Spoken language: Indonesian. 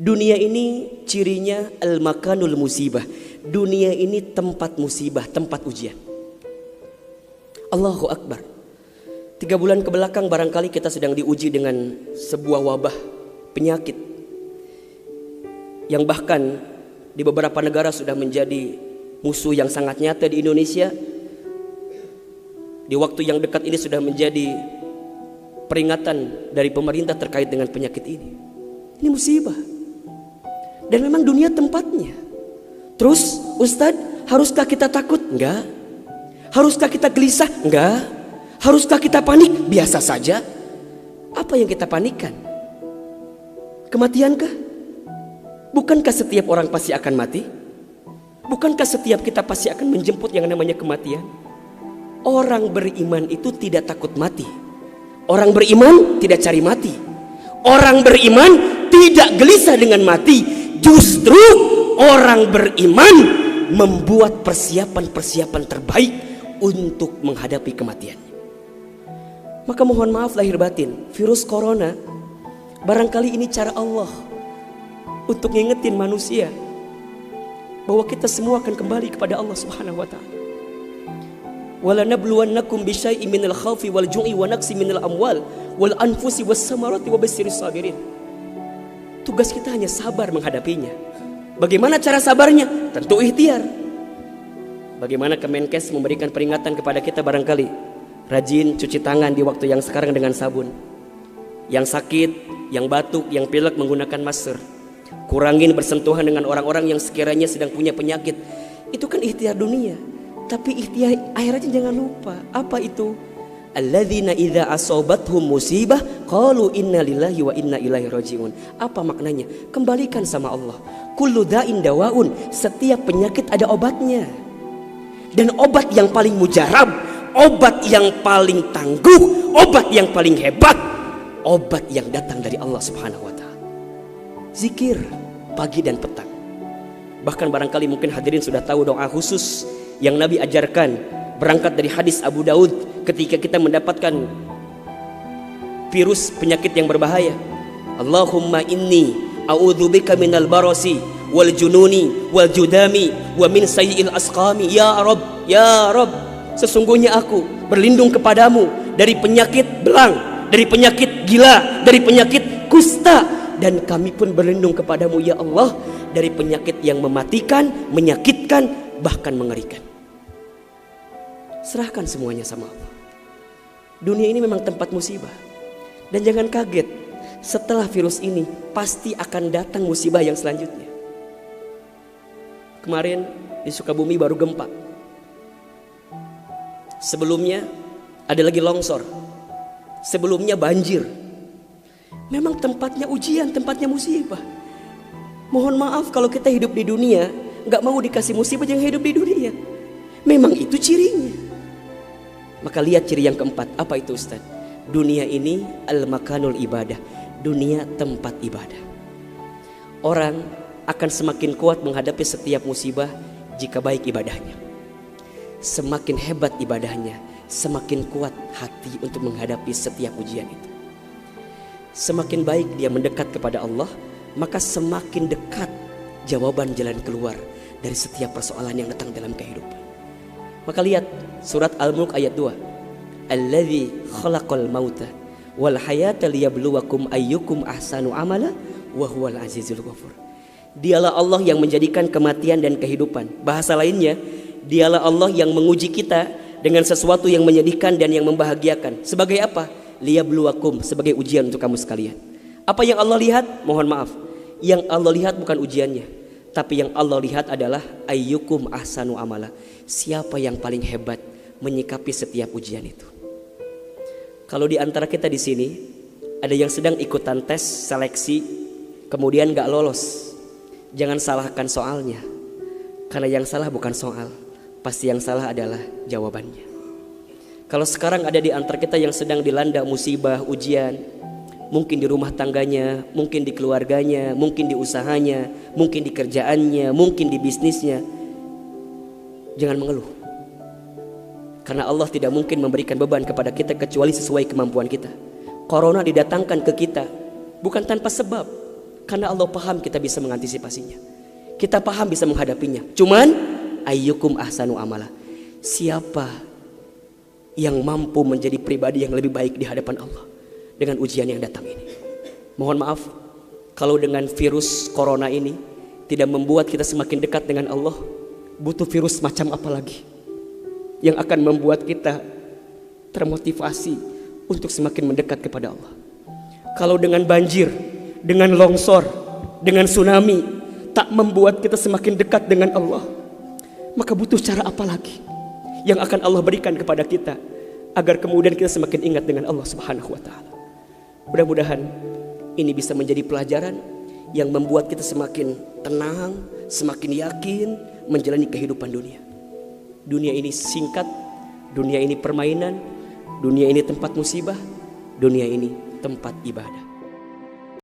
Dunia ini cirinya al-makanul musibah. Dunia ini tempat musibah, tempat ujian. Allahu Akbar. 3 bulan kebelakang barangkali kita sedang diuji dengan sebuah wabah penyakit yang bahkan di beberapa negara sudah menjadi musuh yang sangat nyata. Di Indonesia di waktu yang dekat ini sudah menjadi peringatan dari pemerintah terkait dengan penyakit ini. Ini musibah. Dan memang dunia tempatnya. Terus Ustadz, haruskah kita takut? Enggak. Haruskah kita gelisah? Enggak. Haruskah kita panik? Biasa saja. Apa yang kita panikkan? Kematiankah? Bukankah setiap orang pasti akan mati? Bukankah setiap kita pasti akan menjemput yang namanya kematian? Orang beriman itu tidak takut mati. Orang beriman tidak cari mati. Orang beriman tidak gelisah dengan mati. Justru orang beriman membuat persiapan-persiapan terbaik untuk menghadapi kematian. Maka mohon maaf lahir batin, virus corona barangkali ini cara Allah untuk ngingetin manusia bahwa kita semua akan kembali kepada Allah Subhanahu wa taala. Wala nabluwannakum bisyai'in minal khaufi wal ju'i wa naqsi minal amwal wal anfusi was samarati wa basyirus sabirin. Tugas kita hanya sabar menghadapinya. Bagaimana cara sabarnya? Tentu ikhtiar. Bagaimana Kemenkes memberikan peringatan kepada kita barangkali? Rajin cuci tangan di waktu yang sekarang dengan sabun. Yang sakit, yang batuk, yang pilek menggunakan masker. Kurangin bersentuhan dengan orang-orang yang sekiranya sedang punya penyakit. Itu kan ikhtiar dunia. Tapi ikhtiar akhiratnya jangan lupa. Apa itu? Alladzina idza asobathum musibah qalu inna lillahi wa inna ilaihi rajiun. Apa maknanya? Kembalikan sama Allah. Kullu da'in dawaun. Setiap penyakit ada obatnya. Dan obat yang paling mujarab, obat yang paling tangguh, obat yang paling hebat, obat yang datang dari Allah Subhanahu wa taala. Zikir pagi dan petang. Bahkan barangkali mungkin hadirin sudah tahu doa khusus yang Nabi ajarkan, berangkat dari hadis Abu Daud ketika kita mendapatkan virus penyakit yang berbahaya. Allahumma inni a'udzubika minal barasi wal jununi wal judami wa min sayyi'il asqami. Ya Rabb, ya Rabb, sesungguhnya aku berlindung kepadamu dari penyakit belang, dari penyakit gila, dari penyakit kusta, dan kami pun berlindung kepadamu ya Allah dari penyakit yang mematikan, menyakitkan, bahkan mengerikan. Serahkan semuanya sama Allah. Dunia ini memang tempat musibah. Dan jangan kaget, setelah virus ini pasti akan datang musibah yang selanjutnya. Kemarin di Sukabumi baru gempa. Sebelumnya ada lagi longsor. Sebelumnya banjir. Memang tempatnya ujian, tempatnya musibah. Mohon maaf kalau kita hidup di dunia gak mau dikasih musibah, jangan hidup di dunia. Memang itu cirinya. Maka lihat ciri yang keempat. Apa itu Ustaz? Dunia ini al-makanul ibadah. Dunia tempat ibadah. Orang akan semakin kuat menghadapi setiap musibah jika baik ibadahnya. Semakin hebat ibadahnya, semakin kuat hati untuk menghadapi setiap ujian itu. Semakin baik dia mendekat kepada Allah, maka semakin dekat jawaban jalan keluar dari setiap persoalan yang datang dalam kehidupan. Maka lihat surat Al-Mulk ayat 2. Alladzi khalaqal mauta wal hayata liyabluwakum ayyukum ahsanu amala wa huwal azizul ghafur. Dialah Allah yang menjadikan kematian dan kehidupan. Bahasa lainnya, dialah Allah yang menguji kita dengan sesuatu yang menyedihkan dan yang membahagiakan. Sebagai apa? Liyabluwakum, sebagai ujian untuk kamu sekalian. Apa yang Allah lihat? Mohon maaf, yang Allah lihat bukan ujiannya, tapi yang Allah lihat adalah ayyukum ahsanu amala. Siapa yang paling hebat menyikapi setiap ujian itu. Kalau di antara kita di sini ada yang sedang ikutan tes seleksi kemudian gak lolos, jangan salahkan soalnya. Karena yang salah bukan soal, pasti yang salah adalah jawabannya. Kalau sekarang ada di antara kita yang sedang dilanda musibah, ujian, mungkin di rumah tangganya, mungkin di keluarganya, mungkin di usahanya, mungkin di kerjaannya, mungkin di bisnisnya, jangan mengeluh. Karena Allah tidak mungkin memberikan beban kepada kita kecuali sesuai kemampuan kita. Corona didatangkan ke kita bukan tanpa sebab. Karena Allah paham kita bisa mengantisipasinya. Kita paham bisa menghadapinya. Cuman ayyukum ahsanu amala. Siapa yang mampu menjadi pribadi yang lebih baik di hadapan Allah dengan ujian yang datang ini. Mohon maaf kalau dengan virus corona ini tidak membuat kita semakin dekat dengan Allah. Butuh virus macam apa lagi yang akan membuat kita termotivasi untuk semakin mendekat kepada Allah. Kalau dengan banjir, dengan longsor, dengan tsunami tak membuat kita semakin dekat dengan Allah, maka butuh cara apa lagi yang akan Allah berikan kepada kita agar kemudian kita semakin ingat dengan Allah Subhanahu wa taala. Mudah-mudahan ini bisa menjadi pelajaran yang membuat kita semakin tenang, semakin yakin menjalani kehidupan dunia. Dunia ini singkat, dunia ini permainan, dunia ini tempat musibah, dunia ini tempat ibadah.